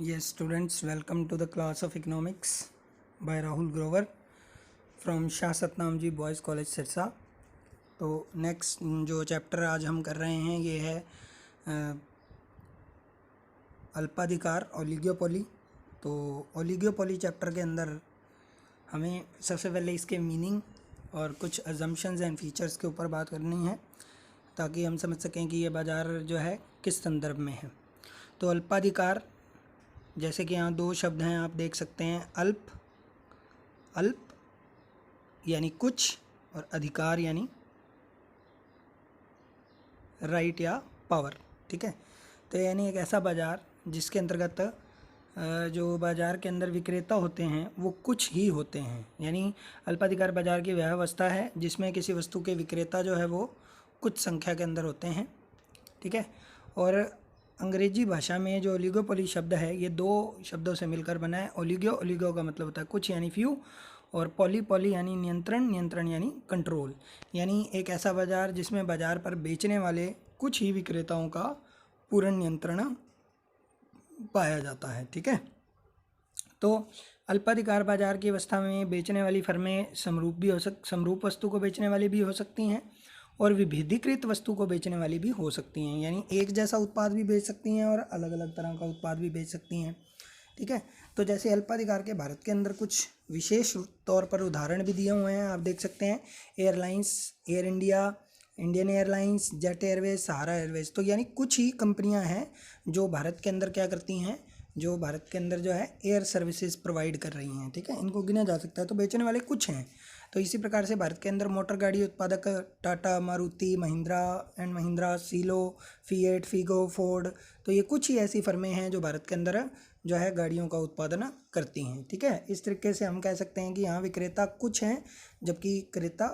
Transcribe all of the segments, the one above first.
Yes, students, welcome to the class of economics by Rahul Grover from Shah Satnamji Boys College Sirsa. तो next जो chapter आज हम कर रहे हैं ये है अल्पाधिकार ओलिगोपोली। तो ओलिगोपोली चैप्टर के अंदर हमें सबसे पहले इसके मीनिंग और कुछ अजम्पशंस एंड फीचर्स के ऊपर बात करनी है ताकि हम समझ सकें कि ये बाज़ार जो है किस संदर्भ में है। तो अल्पाधिकार, जैसे कि यहाँ दो शब्द हैं, आप देख सकते हैं, अल्प यानी कुछ और अधिकार यानी राइट या पावर। ठीक है, तो यानी एक ऐसा बाज़ार जिसके अंतर्गत जो बाज़ार के अंदर विक्रेता होते हैं वो कुछ ही होते हैं। यानी अल्पाधिकार बाज़ार की वह अवस्था है जिसमें किसी वस्तु के विक्रेता जो है वो कुछ संख्या के अंदर होते हैं। ठीक है, और अंग्रेजी भाषा में जो ओलिगोपोली शब्द है ये दो शब्दों से मिलकर बना है। ओलिगो का मतलब होता है कुछ यानी फ्यू, और पॉली यानी नियंत्रण यानी कंट्रोल। यानी एक ऐसा बाज़ार जिसमें बाज़ार पर बेचने वाले कुछ ही विक्रेताओं का पूर्ण नियंत्रण पाया जाता है। ठीक है, तो अल्पाधिकार बाज़ार की अवस्था में बेचने वाली फर्में समरूप वस्तु को बेचने वाली भी हो सकती हैं और विभेदीकृत वस्तु को बेचने वाली भी हो सकती हैं। यानी एक जैसा उत्पाद भी बेच सकती हैं और अलग अलग तरह का उत्पाद भी बेच सकती हैं। ठीक है, तो जैसे अल्पाधिकार के भारत के अंदर कुछ विशेष तौर पर उदाहरण भी दिए हुए हैं, आप देख सकते हैं। Airlines, Air India, Indian Airlines, Jet Airways, Sahara Airways. तो यानी कुछ ही कंपनियां हैं जो भारत के अंदर क्या करती हैं, जो भारत के अंदर जो है एयर सर्विसेज प्रोवाइड कर रही हैं। ठीक है, इनको गिना जा सकता है। तो बेचने वाले कुछ हैं। तो इसी प्रकार से भारत के अंदर मोटर गाड़ी उत्पादक Tata, Maruti, Mahindra and Mahindra, silo, fiat, Figo, Ford, तो ये कुछ ही ऐसी फर्में हैं जो भारत के अंदर जो है गाड़ियों का उत्पादन करती हैं। ठीक है, इस तरीके से हम कह सकते हैं कि यहाँ विक्रेता कुछ हैं जबकि क्रेता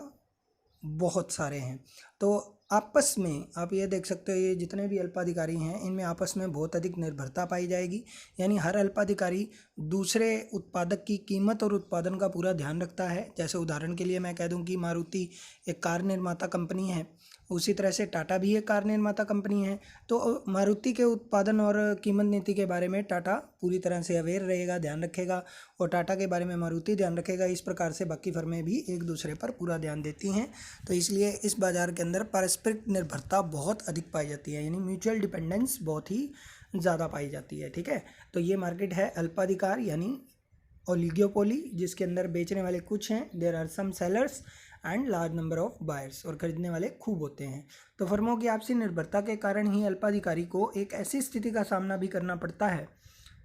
बहुत सारे हैं। तो आपस में आप ये देख सकते हो, ये जितने भी अल्पाधिकारी हैं इनमें आपस में बहुत अधिक निर्भरता पाई जाएगी। यानी हर अल्पाधिकारी दूसरे उत्पादक की कीमत और उत्पादन का पूरा ध्यान रखता है। जैसे उदाहरण के लिए मैं कह दूं कि मारुति एक कार निर्माता कंपनी है, उसी तरह से टाटा भी एक कार निर्माता कंपनी है। तो मारुति के उत्पादन और कीमत नीति के बारे में टाटा पूरी तरह से अवेयर रहेगा, ध्यान रखेगा, और टाटा के बारे में मारुति ध्यान रखेगा। इस प्रकार से बाकी फर्में भी एक दूसरे पर पूरा ध्यान देती हैं। तो इसलिए इस बाज़ार के अंदर पारस्परिक निर्भरता बहुत अधिक पाई जाती है, यानी म्यूचुअल डिपेंडेंस बहुत ही ज़्यादा पाई जाती है। ठीक है, तो ये मार्केट है अल्पाधिकार यानी ओलिगोपोली, जिसके अंदर बेचने वाले कुछ हैं, there are some sellers and large number of buyers, और खरीदने वाले खूब होते हैं। तो फर्मों की आपसी निर्भरता के कारण ही अल्पाधिकारी को एक ऐसी स्थिति का सामना भी करना पड़ता है।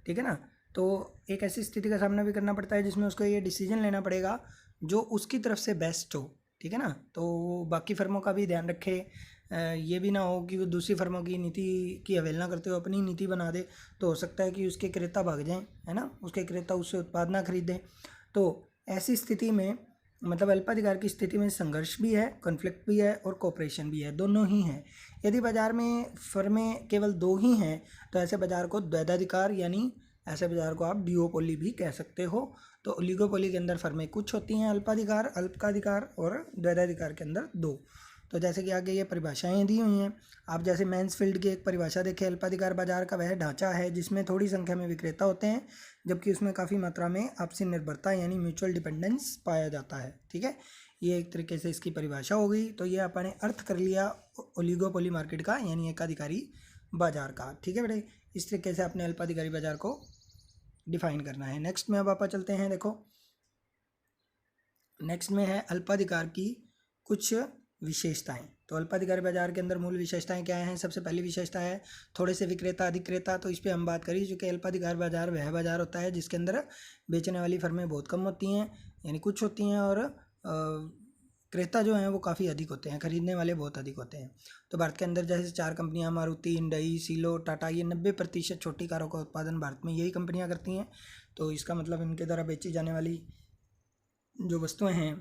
ठीक है ना, तो एक ऐसी स्थिति का सामना भी करना पड़ता है जिसमें उसको ये डिसीजन लेना पड़ेगा जो उसकी तरफ से बेस्ट हो। ठीक है ना, तो बाकी फर्मों का भी ध्यान रखे, ये भी ना हो कि वो दूसरी फर्मों की नीति की अवहेलना करते हुए अपनी नीति बना दे। तो हो सकता है कि उसके क्रेता भाग जाएं, है ना, उसके क्रेता उससे उत्पाद ना खरीदें। तो ऐसी स्थिति में मतलब अल्पाधिकार की स्थिति में संघर्ष भी है, कॉन्फ्लिक्ट भी है और कोऑपरेशन भी है, दोनों ही हैं। यदि बाजार में फर्में केवल दो ही हैं तो ऐसे बाजार को द्वैधाधिकार यानी ऐसे बाजार को आप डिओपोली भी कह सकते हो। तो ओलिगोपोली के अंदर फर्में कुछ होती हैं, अल्पाधिकार और द्वैधाधिकार के अंदर दो। तो जैसे कि आगे ये परिभाषाएं दी हुई हैं, आप जैसे मैन्सफील्ड की एक परिभाषा देखें, अल्पाधिकार बाजार का वह ढांचा है जिसमें थोड़ी संख्या में विक्रेता होते हैं जबकि उसमें काफ़ी मात्रा में आपसी निर्भरता यानी म्यूचुअल डिपेंडेंस पाया जाता है। ठीक है, ये एक तरीके से इसकी परिभाषा हो गई। तो ये आपने अर्थ कर लिया ओलिगोपोली मार्केट का यानी एकाधिकारी बाजार का। ठीक है बेटे, इस तरीके से आपने अल्पाधिकारी बाजार को डिफाइन करना है। नेक्स्ट में अब आप चलते हैं, देखो नेक्स्ट में है अल्पाधिकार की कुछ विशेषताएं। तो अल्पाधिकारी बाजार के अंदर मूल विशेषताएं क्या हैं? सबसे पहली विशेषता है थोड़े से विक्रेता अधिक क्रेता। तो इस पर हम बात करी चूँकि अल्पाधिकार बाजार वह बाजार होता है जिसके अंदर बेचने वाली फर्में बहुत कम होती हैं यानी कुछ होती हैं, और क्रेता जो हैं वो काफ़ी अधिक होते हैं, खरीदने वाले बहुत अधिक होते हैं। तो भारत के अंदर जैसे चार कंपनियां मारुति, इंडई, सीलो, टाटा, ये 90% छोटी कारों का उत्पादन भारत में यही कंपनियां करती हैं। तो इसका मतलब इनके द्वारा बेची जाने वाली जो वस्तुएं हैं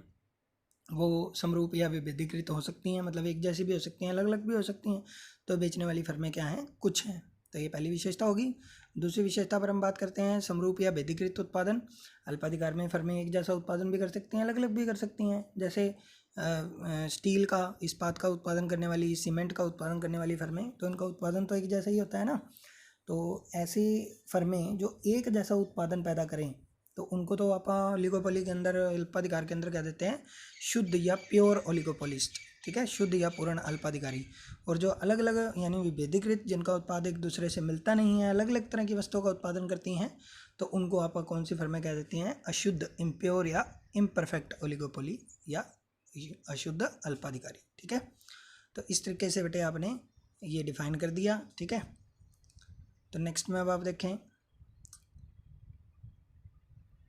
वो समरूप या विभेदीकृत हो सकती हैं, मतलब एक जैसी भी हो सकती हैं, अलग अलग भी हो सकती हैं। तो बेचने वाली फर्में क्या हैं? कुछ हैं। तो ये पहली विशेषता होगी। दूसरी विशेषता पर हम बात करते हैं समरूप या भेदीकृत उत्पादन। अल्पाधिकार में फर्में एक जैसा उत्पादन भी कर सकती हैं, अलग अलग भी कर सकती हैं। जैसे स्टील का, इस्पात का उत्पादन करने वाली, सीमेंट का उत्पादन करने वाली फर्में, तो इनका उत्पादन तो एक जैसा ही होता है ना। तो ऐसी फर्में जो एक जैसा उत्पादन पैदा करें तो उनको तो आप ओलिगोपोली के अंदर, अल्पाधिकार के अंदर कह देते हैं शुद्ध या प्योर ओलिगोपोलिस्ट, ठीक है, शुद्ध या पूर्ण अल्पाधिकारी। और जो अलग अलग यानी विभेदीकृत, जिनका उत्पाद एक दूसरे से मिलता नहीं है, अलग अलग तरह की वस्तुओं का उत्पादन करती हैं, तो उनको आप कौन सी फर्में कह देती हैं? अशुद्ध, इम्प्योर या इम्परफेक्ट ओलिगोपोली या अशुद्ध अल्पाधिकारी, ठीक है। तो इस तरीके से बेटे आपने ये डिफाइन कर दिया, ठीक है। तो नेक्स्ट में अब आप देखें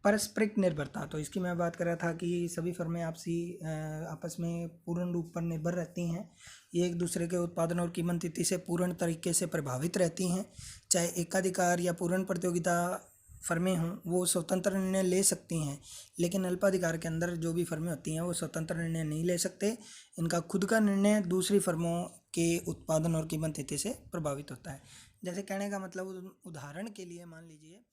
पारस्परिक निर्भरता। तो इसकी मैं बात कर रहा था कि सभी फर्में आपस में पूर्ण रूप पर निर्भर रहती हैं, ये एक दूसरे के उत्पादन और कीमत नीति से पूर्ण तरीके से प्रभावित रहती हैं। चाहे एकाधिकार या पूर्ण प्रतियोगिता फर्में हों, वो स्वतंत्र निर्णय ले सकती हैं, लेकिन अल्पाधिकार के अंदर जो भी फर्में होती हैं वो स्वतंत्र निर्णय नहीं ले सकते। इनका खुद का निर्णय दूसरी फर्मों के उत्पादन और कीमत नीति से प्रभावित होता है। जैसे कहने का मतलब, उदाहरण के लिए मान लीजिए